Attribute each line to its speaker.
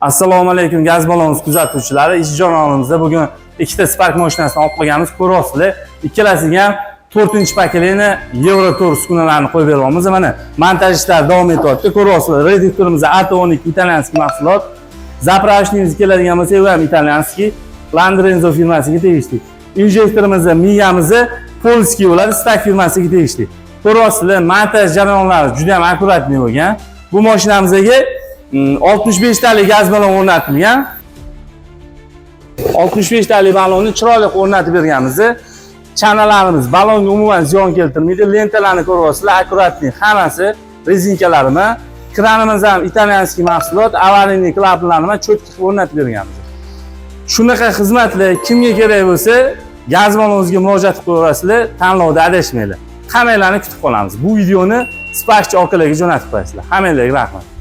Speaker 1: Assalomu alaykum gaz balonimiz kuzatuvchilari. Ish jo'nalimizda bugun ikkita Spark mashinasini olib qolganmiz. Ko'ryapsizlar. Ikkalasiga ham 4-paketini Euro-Tour uskunalarini qo'yib beryapmiz. Mana montaj ishlari davom etyapti. Ko'ryapsizlar. Reduktorimiz AT12 italyanskiy mahsulot. Zapravishniymizga keladigan bo'lsa, u ham italyanskiy, Landrenzo firmasiga tegishli. Injektorimiz miyamiz polskiy bo'ladi, Stak firmasiga tegishli. Ko'ryapsizlar, montaj jarayonlari juda ham akkuratli bo'lgan. Bu mashinamizga 65 talik gaz balon o'rnatilgan. 65 talik balonni chiroyli o'rnatib berganmiz. Chanalarimiz balonga umuman ziyon keltirmaydi. Lentalarni ko'ryapsizlar, akkuratli, hammasi rezinkalarimi. Kranimiz ham italyanskiy mahsulot, avariyniy klapanlarni ham cho'tki qilib o'rnatib berganmiz. Shunaqa xizmatlar kimga kerak bo'lsa, gaz balonimizga murojaat qilib ko'rasizlar, tanlovda adashmanglar. Hammanglarni kutib qolamiz. Bu videoni Sparkchi okalarga jo'natib qo'yasizlar. Hammanglarga rahmat.